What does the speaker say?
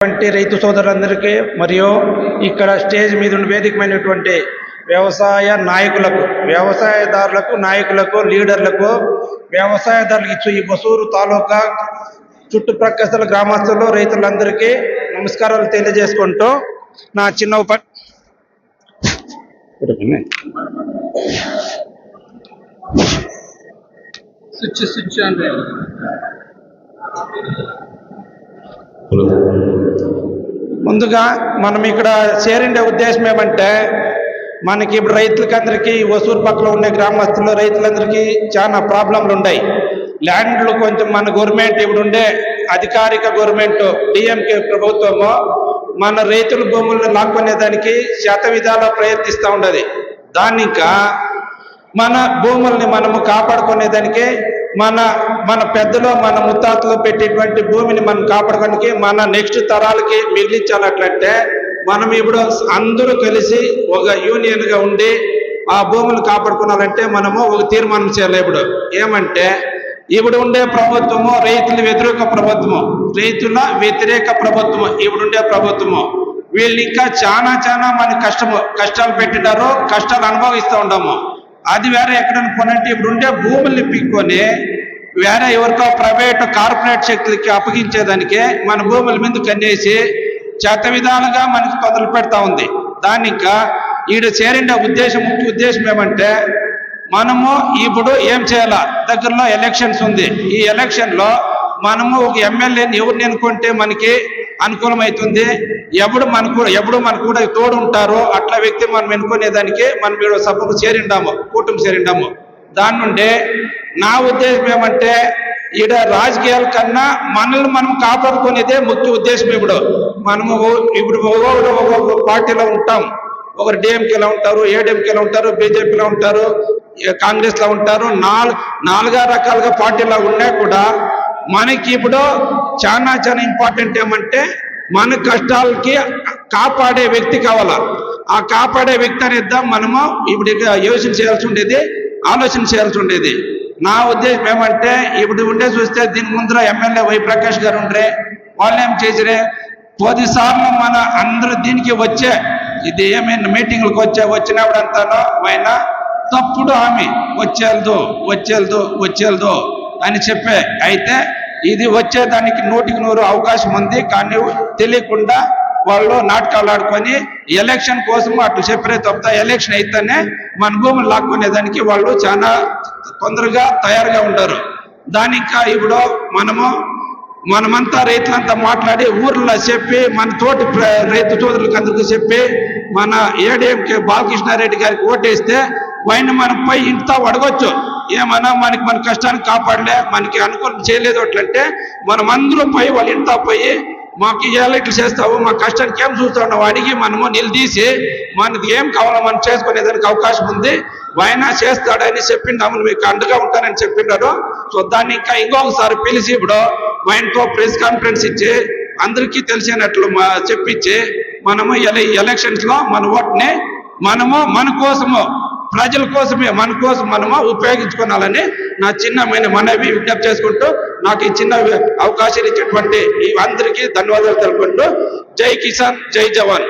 రైతు సోదరులందరికీ మరియు ఇక్కడ స్టేజ్ మీద ఉన్న వేదికమైనటువంటి వ్యవసాయ నాయకులకు, వ్యవసాయదారులకు, నాయకులకు, లీడర్లకు, వ్యవసాయదారులకు ఇచ్చు ఈ బసూరు తాలూకా చుట్టుప్రక్కల గ్రామస్తులు రైతులందరికీ నమస్కారాలు తెలియజేసుకుంటూ నా చిన్న ముందుగా మనం ఇక్కడ చేరిండే ఉద్దేశం ఏమంటే, మనకి ఇప్పుడు రైతులకందరికీ ఒసూరు పక్కన ఉండే గ్రామస్తులు రైతులందరికీ చాలా ప్రాబ్లంలు ఉన్నాయి. ల్యాండ్లు కొంచెం మన గవర్నమెంట్ ఇప్పుడు ఉండే అధికారిక గవర్నమెంట్ డిఎంకే ప్రభుత్వము మన రైతుల భూములను లాక్కునేదానికి శత విధాలా ప్రయత్నిస్తూ ఉండదు. దాన్ని ఇంకా మన భూముల్ని మనము కాపాడుకునేదానికి మన పెద్దలు మన ముత్తాతలు పెట్టేటువంటి భూమిని మనం కాపాడుకోవడానికి మన నెక్స్ట్ తరాలకి మిగిలించాలట్లంటే మనం ఇప్పుడు అందరూ కలిసి ఒక యూనియన్గా ఉండి ఆ భూములు కాపాడుకోవాలంటే మనము ఒక తీర్మానం చేయాలి. ఇప్పుడు ఏమంటే, ఇప్పుడు ఉండే ప్రభుత్వము రైతుల వ్యతిరేక ప్రభుత్వము, రైతుల వ్యతిరేక ప్రభుత్వము ఇప్పుడు ఉండే ప్రభుత్వము. వీళ్ళు ఇంకా చాలా మన కష్టాలు పెట్టినారు, కష్టాలు అనుభవిస్తూ ఉండము. అది వేరే ఎక్కడైనా కొనంటే ఇప్పుడు ఉండే భూముల్ని పిక్కొని వేరే ఎవరికో ప్రైవేట్ కార్పొరేట్ శక్తులకి అప్పగించేదానికే మన భూముల మీద కన్నేసి చేత విధాలుగా మనకి తొందరలు పెడతా ఉంది. దాన్ని ఇంకా ఈడ చేరిండే ముఖ్య ఉద్దేశం ఏమంటే, మనము ఇప్పుడు ఏం చేయాలా, దగ్గరలో ఎలక్షన్స్ ఉంది. ఈ ఎలక్షన్లో మనము ఒక ఎమ్మెల్యేని ఎవరిని ఎన్నుకుంటే మనకి అనుకూలమవుతుంది, ఎప్పుడు మనకు కూడా తోడు ఉంటారో అట్లా వ్యక్తి మనం ఎన్నుకునేదానికి మనం ఇప్పుడు సభకు కూటమి చేరిండాము. దాని నుండి నా ఉద్దేశం ఏమంటే, ఈడ రాజకీయాల కన్నా మనల్ని మనం కాపాడుకునేదే ముఖ్య ఉద్దేశం. మనము ఒక్కొక్క పార్టీలో ఉంటాం. ఒకరు డిఎంకేలో ఉంటారు, ఏడీఎంకేలో ఉంటారు, బీజేపీలో ఉంటారు, కాంగ్రెస్లో ఉంటారు. నాలుగు రకాలుగా పార్టీలో ఉన్నా కూడా మనకి ఇప్పుడు చాలా ఇంపార్టెంట్ ఏమంటే, మన కష్టాలకి కాపాడే వ్యక్తి కావాలా. ఆ కాపాడే వ్యక్తి అనేది మనము ఇప్పుడు ఆలోచన చేయాల్సి ఉండేది. నా ఉద్దేశం ఏమంటే, ఇప్పుడు ఉండే చూస్తే దీని ముందర ఎమ్మెల్యే వై ప్రకాష్ గారు ఉండే, వాళ్ళు ఏం చేసిరే, 10 సార్లు మన అందరూ దీనికి ఇది ఏమైనా మీటింగ్లకు వచ్చినప్పుడు అంతానో ఆయన తప్పుడు హామీ వచ్చేల్దు అని చెప్పే. అయితే ఇది వచ్చేదానికి 100% అవకాశం ఉంది. కానీ తెలియకుండా వాళ్ళు నాటకాలు ఆడుకొని ఎలక్షన్ కోసం అట్లు చెప్పరే తప్ప ఎలక్షన్ అయితేనే మన భూములు లాక్కునేదానికి వాళ్ళు చాలా తొందరగా తయారుగా ఉంటారు. దానికి ఇప్పుడు మనమంతా రైతులంతా మాట్లాడి ఊర్లో చెప్పి మన తోటి రైతు సోదరులకు అందరికీ చెప్పి మన ఏడీఎంకే బాలకృష్ణారెడ్డి గారికి ఓటేస్తే ఆయన మనం పై ఇంత అడగొచ్చు, ఏమన్నా మన కష్టాన్ని కాపాడలే, మనకి అనుకూలం చేయలేదు అట్లంటే మనం అందరూ పోయి వాళ్ళ ఇంత పోయి మాకు ఎలా ఇట్లా చేస్తావు, మా కష్టానికి ఏం చూస్తున్నావు అడిగి మనము నిలదీసి మనకి ఏం కావాలో మనం చేసుకునేదానికి అవకాశం ఉంది. ఆయన చేస్తాడని చెప్పిండాము, మీకు అండగా ఉంటానని చెప్పిండారు. సో దాన్ని ఇంకా ఇంకొకసారి పిలిచి ఇప్పుడు ఆయనతో ప్రెస్ కాన్ఫరెన్స్ ఇచ్చి అందరికీ తెలిసినట్లు చెప్పించి మనము ఎలక్షన్స్ లో మన ఓట్ని మనము మన కోసము, ప్రజల కోసమే, మన కోసం మనము ఉపయోగించుకోవాలని నా చిన్నమైన మనవి విజ్ఞప్తి చేసుకుంటూ నాకు ఈ చిన్న అవకాశం ఇచ్చేటువంటి అందరికీ ధన్యవాదాలు తెలుపుకుంటూ జై కిసాన్, జై జవాన్.